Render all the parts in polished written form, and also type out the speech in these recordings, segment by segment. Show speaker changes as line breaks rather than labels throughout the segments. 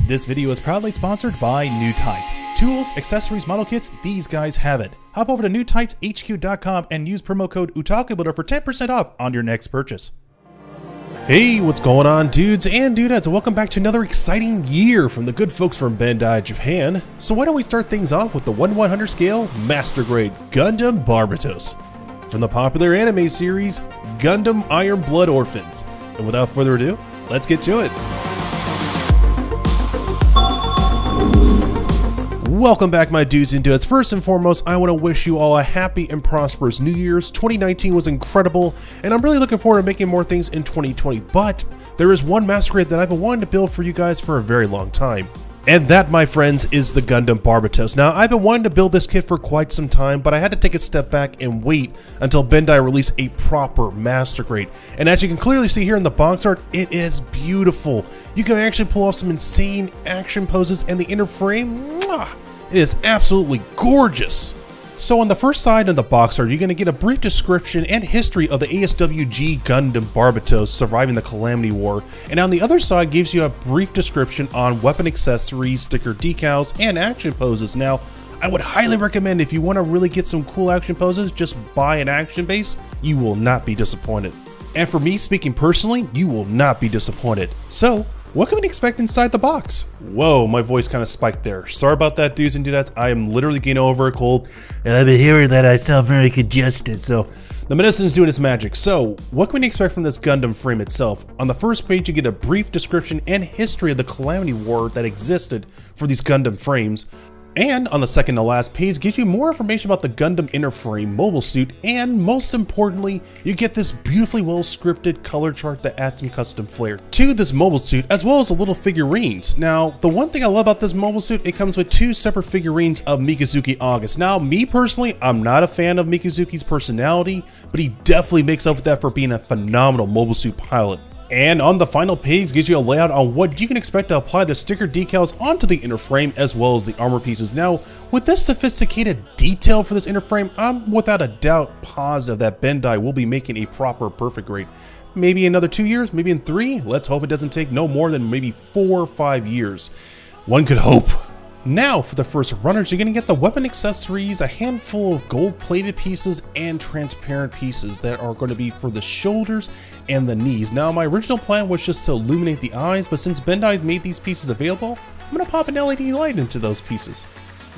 This video is proudly sponsored by Newtype. Tools, accessories, model kits, these guys have it. Hop over to newtypeshq.com and use promo code Otaku for 10% off on your next purchase. Hey, what's going on, dudes and dudettes? Welcome back to another exciting year from the good folks from Bandai, Japan. So why don't we start things off with the 1/100 scale Master Grade Gundam Barbatos from the popular anime series Gundam Iron Blood Orphans. And without further ado, let's get to it. Welcome back, my dudes and dudettes. First and foremost, I want to wish you all a happy and prosperous New Year's. 2019 was incredible, and I'm really looking forward to making more things in 2020. But there is one Master Grade that I've been wanting to build for you guys for a very long time. And that, my friends, is the Gundam Barbatos. Now, I've been wanting to build this kit for quite some time, but I had to take a step back and wait until Bandai released a proper Master Grade. And as you can clearly see here in the box art, it is beautiful. You can actually pull off some insane action poses, and the inner frame, mwah, it is absolutely gorgeous. So on the first side of the box art, you're going to get a brief description and history of the MG Gundam Barbatos surviving the Calamity War, and on the other side gives you a brief description on weapon accessories, sticker decals, and action poses. Now, I would highly recommend, if you want to really get some cool action poses, just buy an action base. You will not be disappointed. And for me, speaking personally, you will not be disappointed. So, what can we expect inside the box? Whoa, my voice kind of spiked there. Sorry about that, dudes and dudettes. I am literally getting over a cold, and I've been hearing that I sound very congested, so the medicine's doing its magic. So, what can we expect from this Gundam frame itself? On the first page, you get a brief description and history of the Calamity War that existed for these Gundam frames. And on the second to last page gives you more information about the Gundam inner frame mobile suit, and most importantly, you get this beautifully well scripted color chart that adds some custom flair to this mobile suit, as well as the little figurines. Now, the one thing I love about this mobile suit, it comes with two separate figurines of Mikazuki August. Now, me personally, I'm not a fan of Mikazuki's personality, but he definitely makes up for that for being a phenomenal mobile suit pilot. And on the final page gives you a layout on what you can expect to apply the sticker decals onto the inner frame as well as the armor pieces. Now, with this sophisticated detail for this inner frame, I'm without a doubt positive that Bandai will be making a proper perfect grade. Maybe another 2 years, maybe in 3. Let's hope it doesn't take no more than maybe 4 or 5 years. One could hope. Now, for the first runners, you're going to get the weapon accessories, a handful of gold-plated pieces, and transparent pieces that are going to be for the shoulders and the knees. Now, my original plan was just to illuminate the eyes, but since Bandai's made these pieces available, I'm going to pop an LED light into those pieces.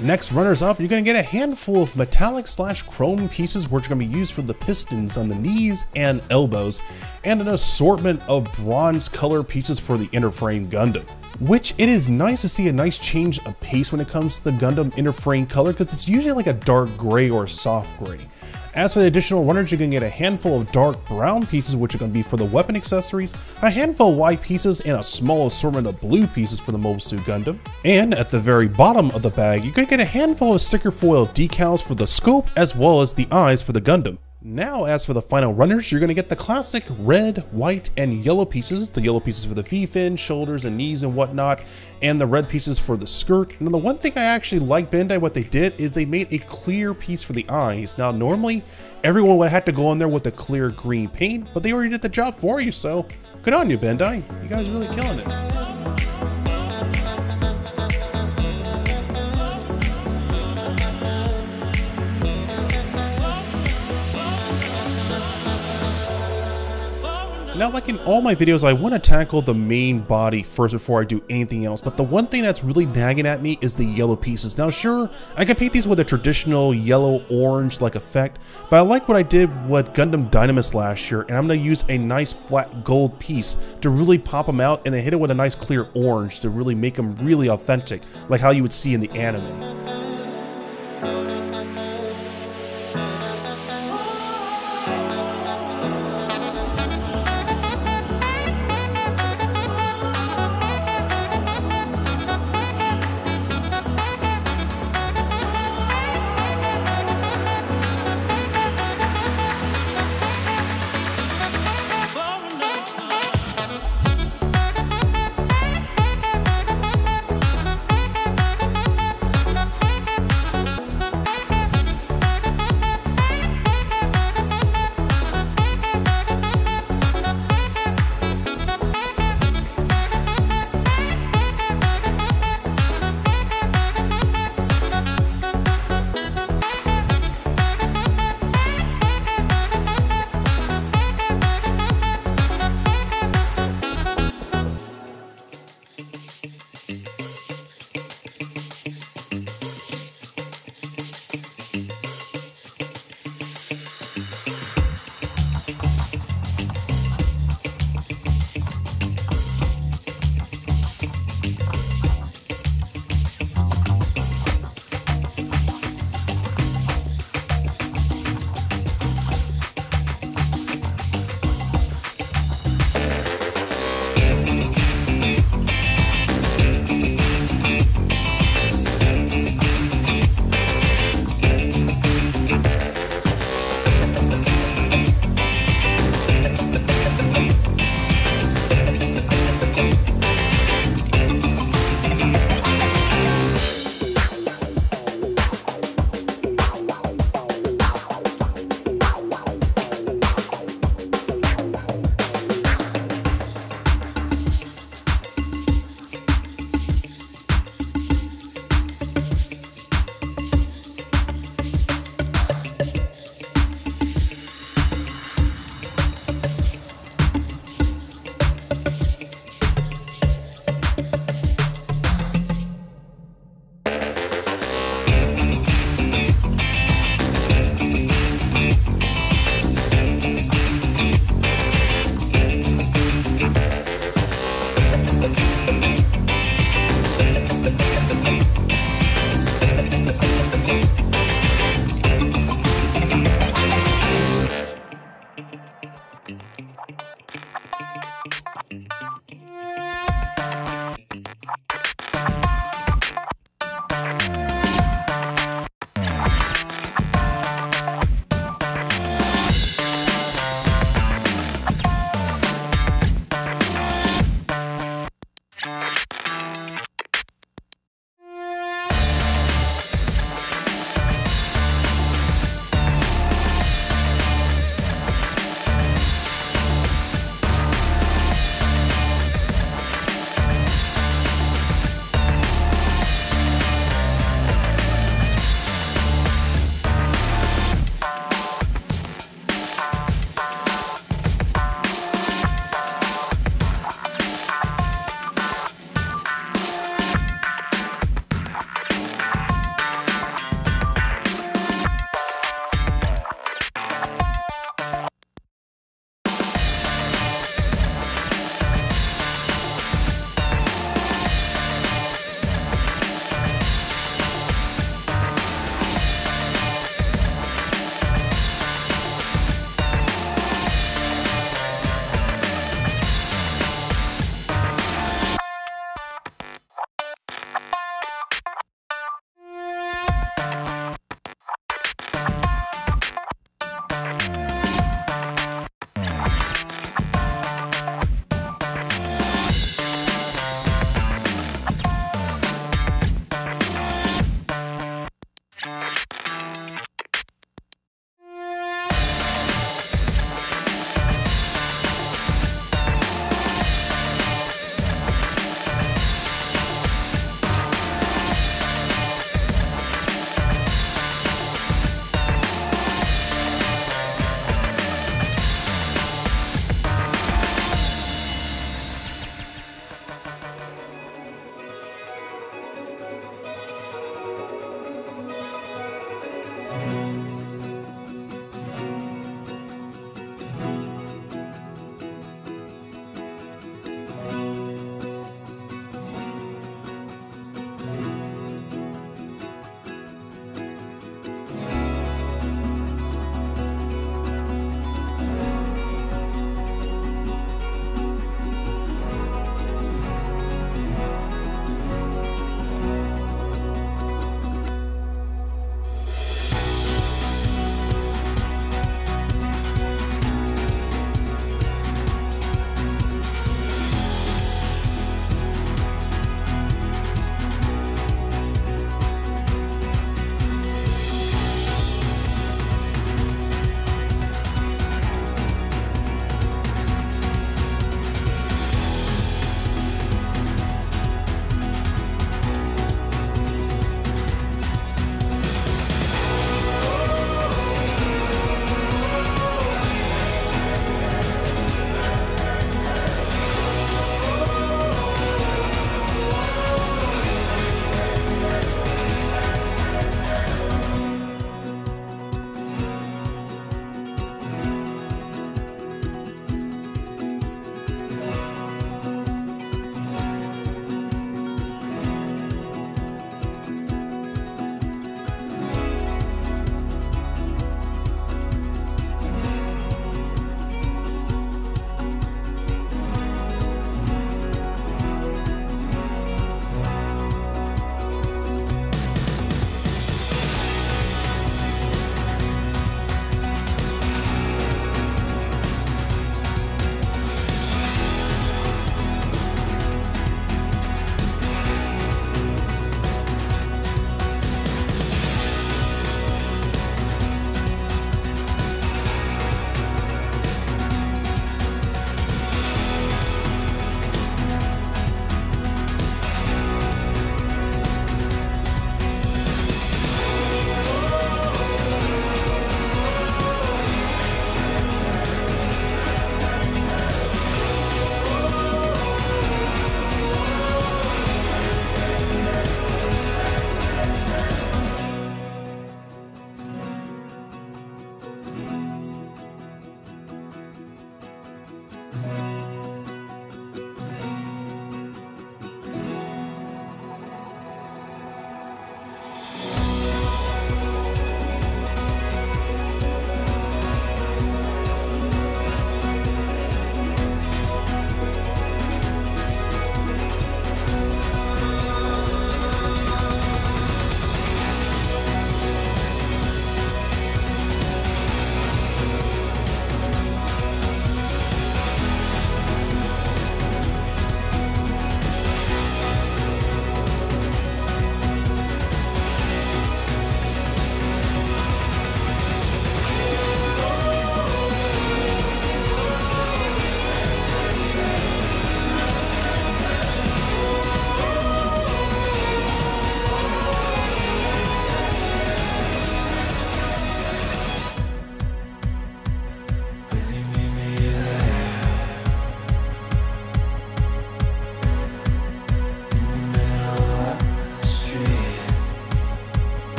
Next, runners up, you're going to get a handful of metallic/chrome pieces which are going to be used for the pistons on the knees and elbows, and an assortment of bronze color pieces for the inner frame Gundam. Which it is nice to see a nice change of pace when it comes to the Gundam inner frame color, because it's usually like a dark gray or a soft gray. As for the additional runners, you're going to get a handful of dark brown pieces which are going to be for the weapon accessories, a handful of white pieces, and a small assortment of blue pieces for the Mobile Suit Gundam. And at the very bottom of the bag, you're going to get a handful of sticker foil decals for the scope as well as the eyes for the Gundam. Now, as for the final runners, you're going to get the classic red, white, and yellow pieces. The yellow pieces for the V-fin, shoulders, and knees and whatnot, and the red pieces for the skirt. And the one thing I actually like Bandai, what they did, is they made a clear piece for the eyes. Now, normally, everyone would have had to go in there with a clear green paint, but they already did the job for you, so good on you, Bandai. You guys are really killing it. Now, like in all my videos, I want to tackle the main body first before I do anything else, but the one thing that's really nagging at me is the yellow pieces. Now, sure, I can paint these with a traditional yellow-orange like effect, but I like what I did with Gundam Dynamis last year, and I'm going to use a nice flat gold piece to really pop them out, and then hit it with a nice clear orange to really make them really authentic, like how you would see in the anime.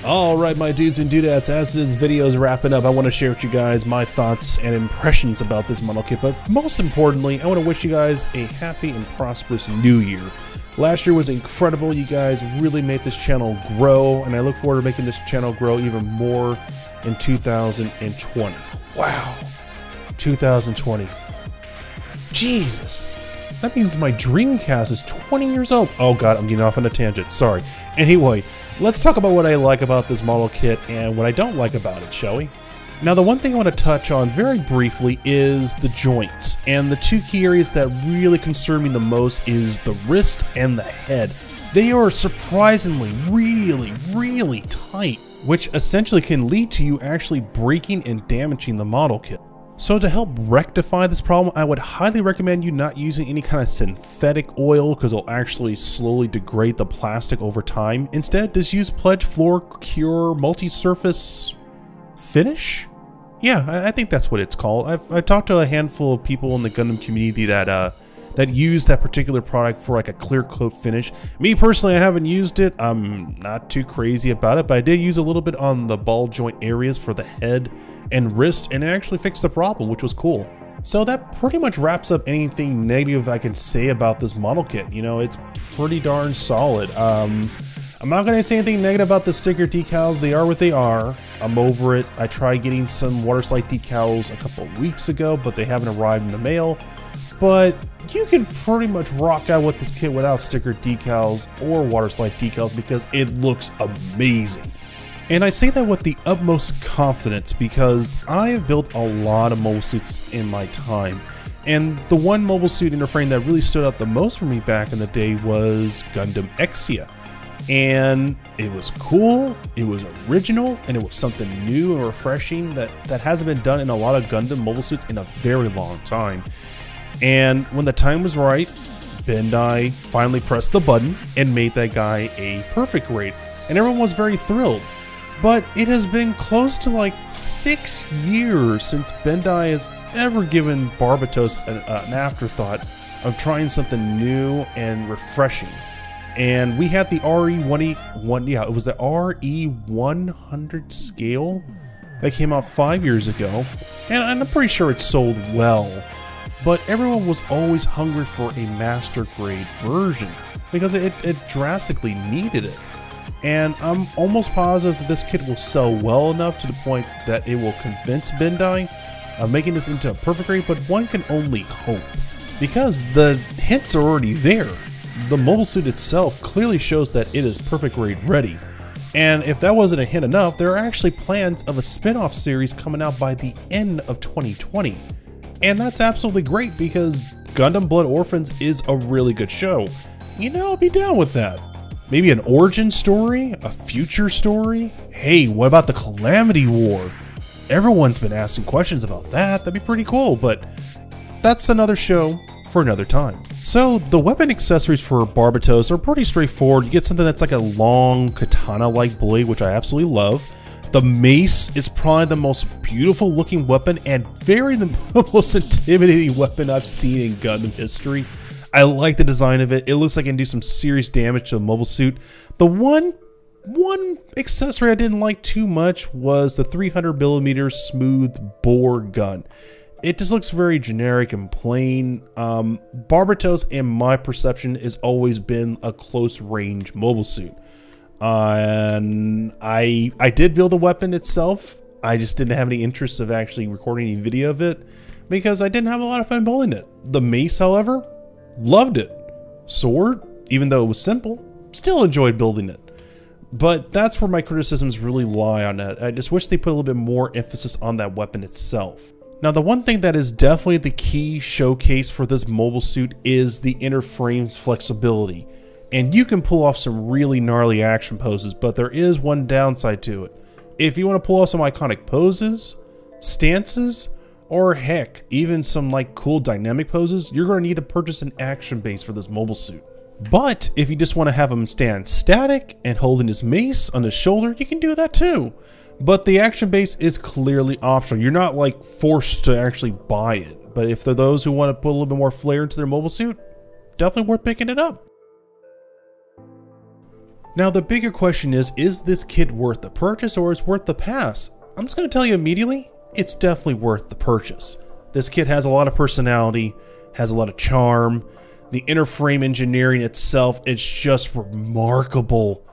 Alright, my dudes and dudettes, as this video is wrapping up, I want to share with you guys my thoughts and impressions about this model kit, but most importantly, I want to wish you guys a happy and prosperous new year. Last year was incredible. You guys really made this channel grow, and I look forward to making this channel grow even more in 2020. Wow. 2020. Jesus. That means my Dreamcast is 20 years old. Oh god, I'm getting off on a tangent. Sorry. Anyway, let's talk about what I like about this model kit and what I don't like about it, shall we? Now, the one thing I want to touch on very briefly is the joints. And the two key areas that really concern me the most is the wrist and the head. They are surprisingly really tight, which essentially can lead to you actually breaking and damaging the model kit. So to help rectify this problem, I would highly recommend you not using any kind of synthetic oil because it'll actually slowly degrade the plastic over time. Instead, just use Pledge Floor Cure Multi-Surface Finish? Yeah, I think that's what it's called. I've talked to a handful of people in the Gundam community that use that particular product for like a clear coat finish. Me personally, I haven't used it. I'm not too crazy about it, but I did use a little bit on the ball joint areas for the head and wrist, and it actually fixed the problem, which was cool. So that pretty much wraps up anything negative I can say about this model kit. You know, it's pretty darn solid. I'm not going to say anything negative about the sticker decals. They are what they are. I'm over it. I tried getting some water slide decals a couple of weeks ago, but they haven't arrived in the mail. But you can pretty much rock out with this kit without sticker decals or water slide decals because it looks amazing. And I say that with the utmost confidence because I have built a lot of mobile suits in my time. And the one mobile suit inner frame that really stood out the most for me back in the day was Gundam Exia. And it was cool, it was original, and it was something new and refreshing that hasn't been done in a lot of Gundam mobile suits in a very long time. And when the time was right, Bandai finally pressed the button and made that guy a perfect grade. And everyone was very thrilled. But it has been close to like 6 years since Bandai has ever given Barbatos an afterthought of trying something new and refreshing. And we had the it was the RE100 scale that came out 5 years ago, and I'm pretty sure it sold well, but everyone was always hungry for a master grade version because it drastically needed it. And I'm almost positive that this kit will sell well enough to the point that it will convince Bandai of making this into a perfect grade, but one can only hope because the hints are already there. The mobile suit itself clearly shows that it is perfect grade ready. And if that wasn't a hint enough, there are actually plans of a spin-off series coming out by the end of 2020. And that's absolutely great because Gundam Blood Orphans is a really good show. You know, I'll be down with that. Maybe an origin story? A future story? Hey, what about the Calamity War? Everyone's been asking questions about that. That'd be pretty cool, but that's another show for another time. So the weapon accessories for Barbatos are pretty straightforward. You get something that's like a long katana-like blade, which I absolutely love. The mace is probably the most beautiful looking weapon and the most intimidating weapon I've seen in Gundam history. I like the design of it. It looks like it can do some serious damage to a mobile suit. The one accessory I didn't like too much was the 300mm smooth bore gun. It just looks very generic and plain. Barbatos, in my perception, has always been a close-range mobile suit. And I did build the weapon itself. I just didn't have any interest of actually recording any video of it because I didn't have a lot of fun building it. The mace, however, loved it. Sword, even though it was simple, still enjoyed building it. But that's where my criticisms really lie on that. I just wish they put a little bit more emphasis on that weapon itself. Now, the one thing that is definitely the key showcase for this mobile suit is the inner frame's flexibility. And you can pull off some really gnarly action poses, but there is one downside to it. If you want to pull off some iconic poses, stances, or heck, even some like cool dynamic poses, you're going to need to purchase an action base for this mobile suit. But if you just want to have him stand static and holding his mace on his shoulder, you can do that too. But the action base is clearly optional. You're not like forced to actually buy it. But if they're those who want to put a little bit more flair into their mobile suit, definitely worth picking it up. Now the bigger question is this kit worth the purchase or is it worth the pass? I'm just going to tell you immediately, it's definitely worth the purchase. This kit has a lot of personality, has a lot of charm. The inner frame engineering itself, it's just remarkable.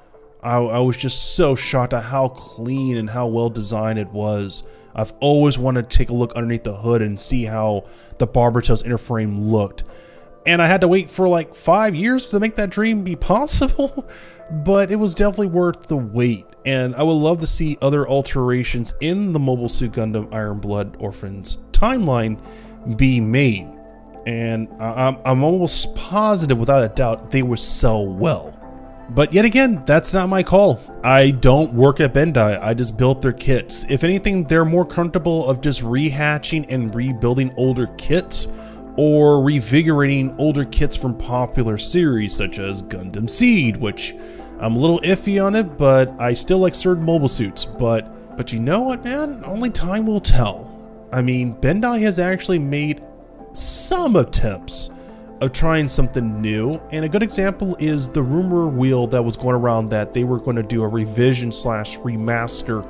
I was just so shocked at how clean and how well designed it was. I've always wanted to take a look underneath the hood and see how the Barbatos inner frame looked. And I had to wait for like 5 years to make that dream be possible, but it was definitely worth the wait. And I would love to see other alterations in the Mobile Suit Gundam Iron Blood Orphans timeline be made. And I'm almost positive, without a doubt, they will sell well. But yet again, that's not my call. I don't work at Bandai, I just built their kits. If anything, they're more comfortable of just rehatching and rebuilding older kits, or revigorating older kits from popular series such as Gundam Seed, which I'm a little iffy on it, but I still like certain mobile suits. But you know what, man? Only time will tell. I mean, Bandai has actually made some attempts of trying something new, and a good example is the rumor wheel that was going around that they were going to do a revision / remaster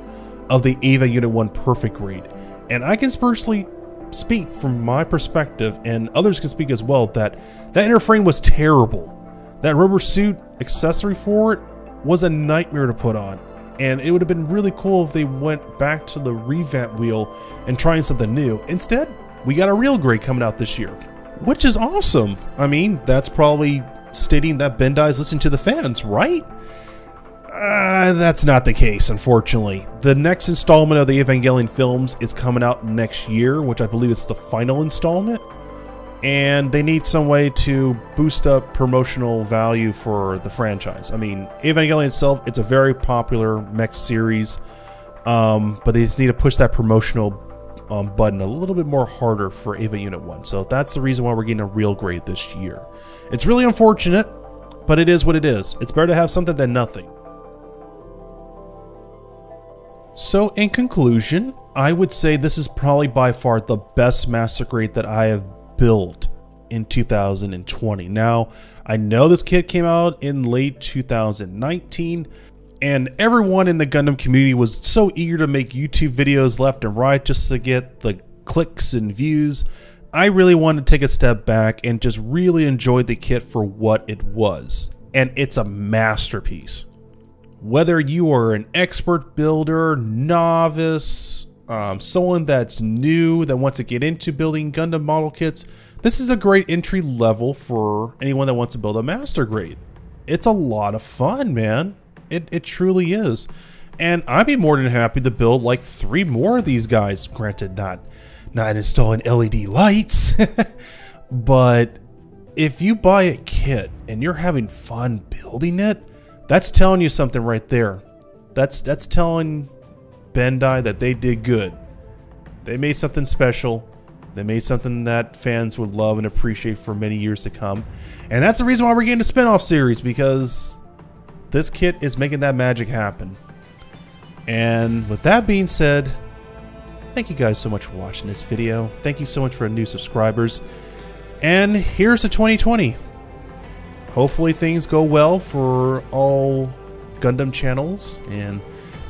of the Eva Unit 1 Perfect Grade. And I can personally speak from my perspective, and others can speak as well, that inner frame was terrible. That rubber suit accessory for it was a nightmare to put on, and it would have been really cool if they went back to the revamp wheel and trying something new. Instead, we got a real grade coming out this year, which is awesome. I mean, that's probably stating that Bandai is listening to the fans, right? That's not the case, unfortunately. The next installment of the Evangelion films is coming out next year, which I believe is the final installment. And they need some way to boost up promotional value for the franchise. I mean, Evangelion itself, it's a very popular mech series, but they just need to push that promotional button a little bit more harder for Eva Unit 1. So that's the reason why we're getting a real grade this year. It's really unfortunate, but it is what it is. It's better to have something than nothing. So in conclusion, I would say this is probably by far the best master grade that I have built in 2020. Now, I know this kit came out in late 2019, and everyone in the Gundam community was so eager to make YouTube videos left and right just to get the clicks and views. I really wanted to take a step back and just really enjoy the kit for what it was. And it's a masterpiece. Whether you are an expert builder, novice, someone that's new that wants to get into building Gundam model kits, this is a great entry level for anyone that wants to build a master grade. It's a lot of fun, man. It truly is. And I'd be more than happy to build like 3 more of these guys. Granted, not installing LED lights. But if you buy a kit and you're having fun building it, that's telling you something right there. That's telling Bandai that they did good. They made something special. They made something that fans would love and appreciate for many years to come. And that's the reason why we're getting a spin-off series, because this kit is making that magic happen. And with that being said, thank you guys so much for watching this video. Thank you so much for new subscribers. And here's to 2020. Hopefully things go well for all Gundam channels and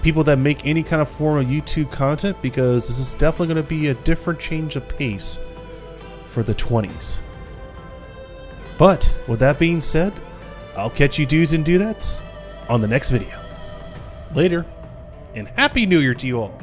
people that make any kind of form of YouTube content, because this is definitely going to be a different change of pace for the 20s. But with that being said, I'll catch you dudes and dudettes on the next video. Later, and Happy New Year to you all.